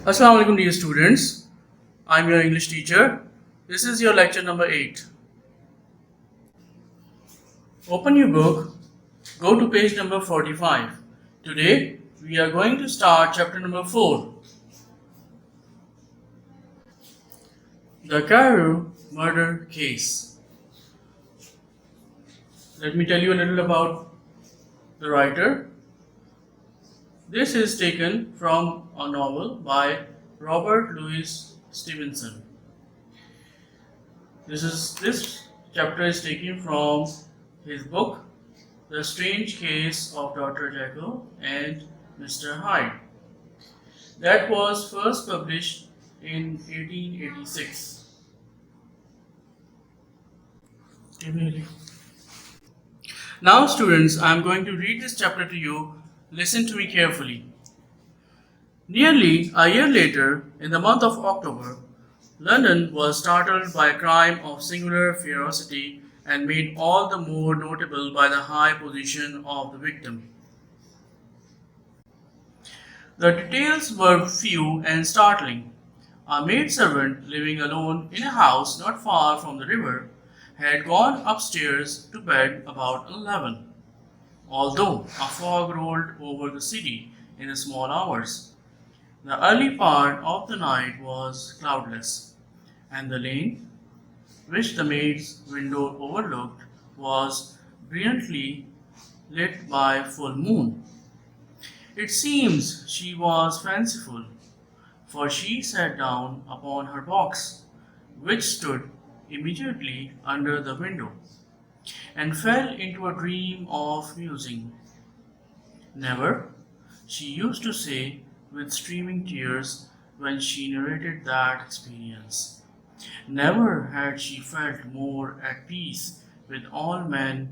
Assalamu alaikum dear students. I'm your English teacher. This is your lecture number 8. Open your book, go to page number 45. Today we are going to start chapter number 4. The Cairo murder case. Let me tell you a little about the writer. This is taken from a novel by Robert Louis Stevenson. This chapter is taken from his book The Strange Case of Dr. Jekyll and Mr. Hyde. That was first published in 1886. Now students, I am going to read this chapter to you. Listen to me carefully. Nearly a year later, in the month of October, London was startled by a crime of singular ferocity and made all the more notable by the high position of the victim. The details were few and startling. A maidservant living alone in a house not far from the river had gone upstairs to bed about 11, although a fog rolled over the city in the small hours. The early part of the night was cloudless, and the lane, which the maid's window overlooked, was brilliantly lit by full moon. It seems she was fanciful, for she sat down upon her box, which stood immediately under the window, and fell into a dream of musing. Never, she used to say with streaming tears when she narrated that experience. Never had she felt more at peace with all men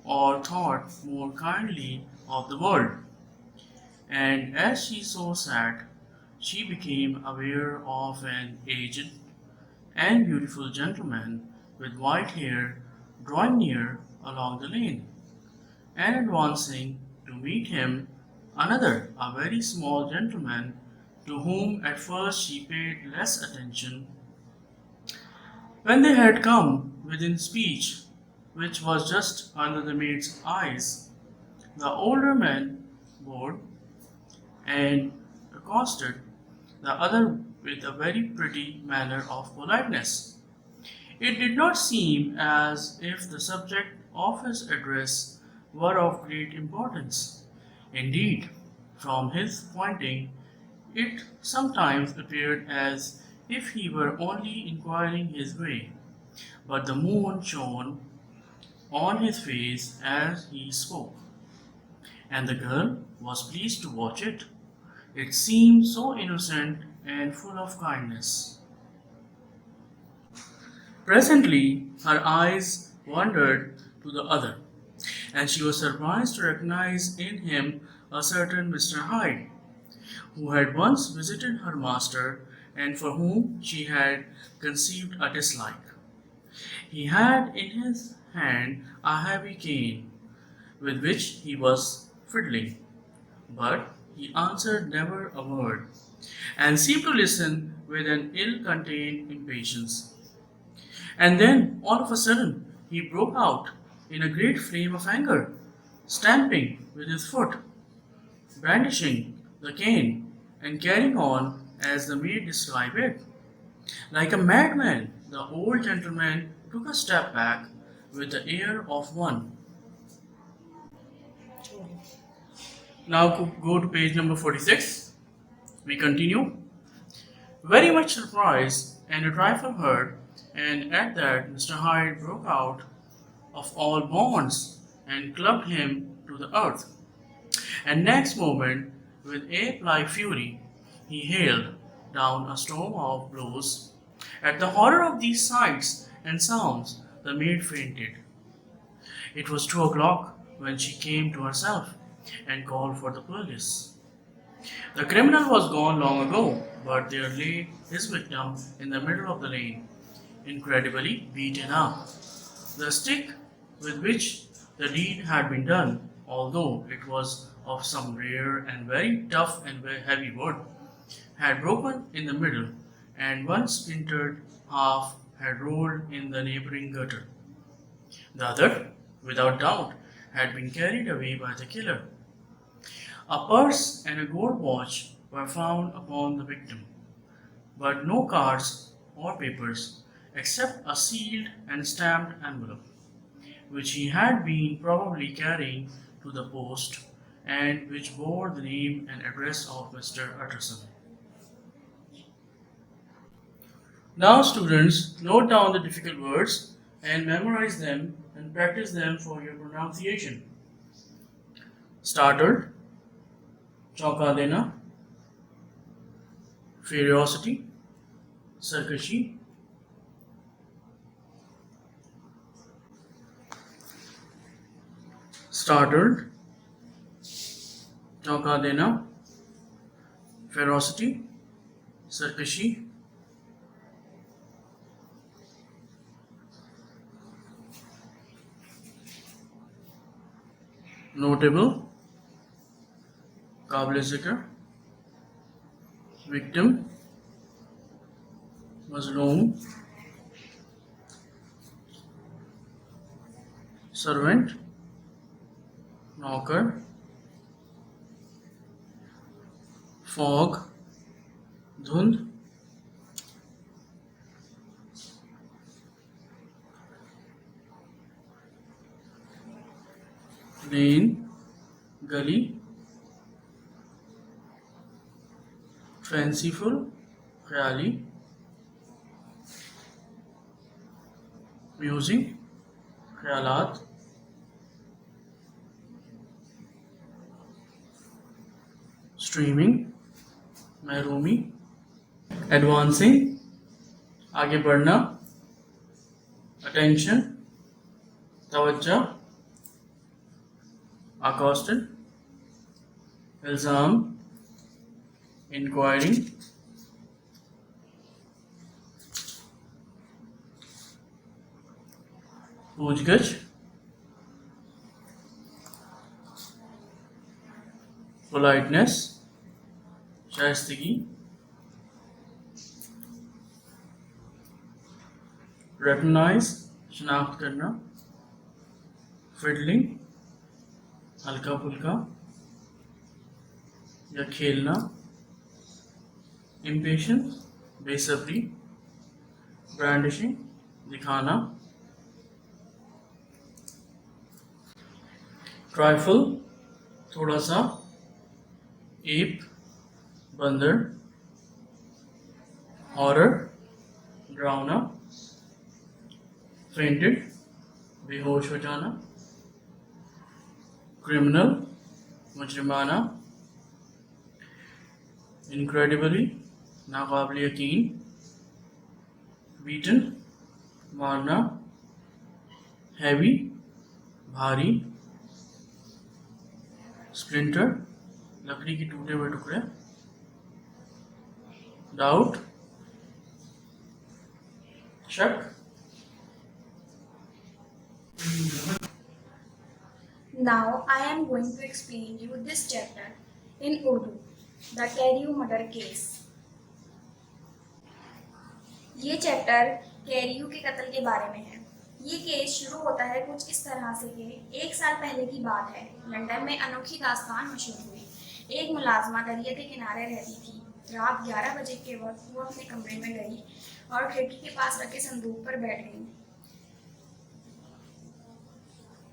or thought more kindly of the world. And as she so sat, she became aware of an aged and beautiful gentleman with white hair drawing near along the lane, and advancing to meet him another, a very small gentleman, to whom at first she paid less attention. When they had come within speech, which was just under the maid's eyes, the older man bowed and accosted the other with a very pretty manner of politeness. It did not seem as if the subject of his address were of great importance. Indeed, from his pointing, it sometimes appeared as if he were only inquiring his way, but the moon shone on his face as he spoke, and the girl was pleased to watch it. It seemed so innocent and full of kindness. Presently, her eyes wandered to the other, and she was surprised to recognize in him a certain Mr. Hyde, who had once visited her master and for whom she had conceived a dislike. He had in his hand a heavy cane, with which he was fiddling, but he answered never a word, and seemed to listen with an ill contained impatience. And then, all of a sudden, he broke out in a great flame of anger, stamping with his foot, brandishing the cane, and carrying on as the maid described it. Like a madman, the old gentleman took a step back with the air of one. Now go to page number 46. We continue. Very much surprised and a trifle hurt, and at that Mr. Hyde broke out of all bonds and clubbed him to the earth. And next moment, with ape-like fury, he hailed down a storm of blows. At the horror of these sights and sounds, the maid fainted. It was 2 o'clock when she came to herself and called for the police. The criminal was gone long ago, but there lay his victim in the middle of the lane, incredibly beaten up. The stick with which the deed had been done, although it was of some rare and very tough and very heavy wood, had broken in the middle, and one splintered half had rolled in the neighboring gutter. The other, without doubt, had been carried away by the killer. A purse and a gold watch were found upon the victim, but no cards or papers except a sealed and stamped envelope, which he had been probably carrying to the post and which bore the name and address of Mr. Utterson. Now, students, note down the difficult words and memorize them and practice them for your pronunciation. Startled, चौंका देना, curiosity, सरकशी, startled, चौंका देना, ferocity, सरकशी, notable, काबिल ज़िक्र, victim, मजलूम, servant, नौकर, fog, धुंध, lane, गली, fanciful, ख्याली, म्यूजिक, ख्यालात, स्ट्रीमिंग, महरूमी, एडवांसिंग, आगे बढ़ना, अटेंशन, तवज्जो, accosted, इल्ज़ाम, inquiring, पूछगछ, politeness, शाइस्तगी, recognize, शनाख्त करना, fiddling, हल्का फुल्का या खेलना, impatient, बेसब्री, brandishing, दिखाना, trifle, थोड़ा सा, ape, बंदर, horror, डरावना, fainted, बेहोश हो जाना, criminal, मुजरिमाना, incredibly, नाकाबिल यकीन, beaten, मारना, heavy, भारी, splinter, लकड़ी के टूटे हुए टुकड़े, doubt, शक, Now I am going to explain you this chapter in Urdu, the Carriu murder case. ये चैप्टर कैरियू के कत्ल के बारे में है। ये केस शुरू होता है कुछ इस तरह से कि एक साल पहले की बात है। लंदन में अनोखी दास्तान मशहूर हुई। एक मुलाजमा दरिया के किनारे रहती थी। रात 11 बजे के वक्त वो अपने कमरे में गई और खिड़की के पास रखे संदूक पर बैठ गई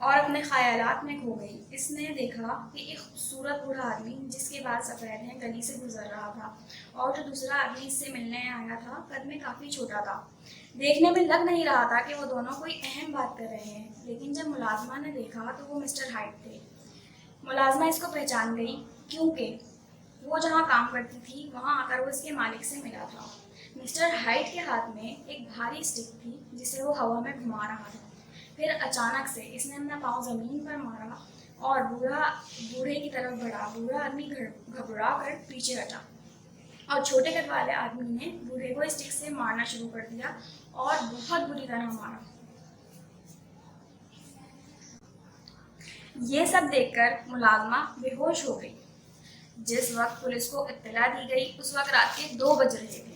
और अपने ख्यालात में खो गई। इसने देखा कि एक खूबसूरत बूढ़ा आदमी जिसके बाल सफ़ेद हैं गली से गुजर रहा था और जो दूसरा आदमी इससे मिलने आया था कद में काफ़ी छोटा था। देखने में लग नहीं रहा था कि वो दोनों कोई अहम बात कर रहे हैं, लेकिन जब मुलाजमा ने देखा तो वो मिस्टर हाइट थे। मुलाजमा इसको पहचान गई क्योंकि वो जहाँ काम करती थी वहाँ आकर वो इसके मालिक से मिला था। मिस्टर हाइट के हाथ में एक भारी स्टिक थी जिसे वो हवा में घुमा रहा था। फिर अचानक से इसने अपना पाँव ज़मीन पर मारा और बूढ़े की तरफ बढ़ा। बूढ़ा आदमी घबरा कर पीछे हटा और छोटे कद वाले आदमी ने बूढ़े को स्टिक से मारना शुरू कर दिया और बहुत बुरी तरह मारा। ये सब देखकर मुलाजमा बेहोश हो गई। जिस वक्त पुलिस को इत्तला दी गई उस वक्त रात के 2 बज रहे थे।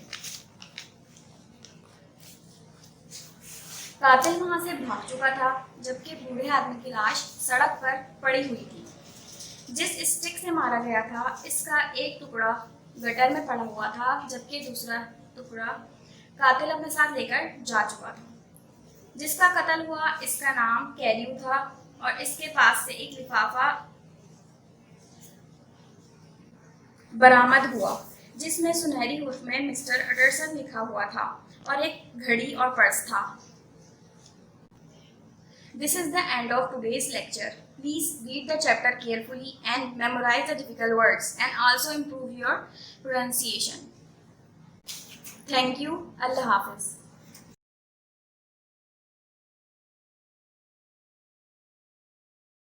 कातिल वहां से भाग चुका था, जबकि बूढ़े आदमी की लाश सड़क पर पड़ी हुई थी। जिस स्टिक से मारा गया था इसका एक टुकड़ा गटर में पड़ा हुआ था, जबकि दूसरा टुकड़ा कातिल अपने साथ लेकर जा चुका था। जिसका कत्ल हुआ इसका नाम कैरियू था और इसके पास से एक लिफाफा बरामद हुआ जिसमें सुनहरी हुर्फ में मिस्टर एंडरसन लिखा हुआ था और एक घड़ी और पर्स था। This is the end of today's lecture. Please read the chapter carefully and memorize the difficult words and also improve your pronunciation. Thank you. Allah Hafiz.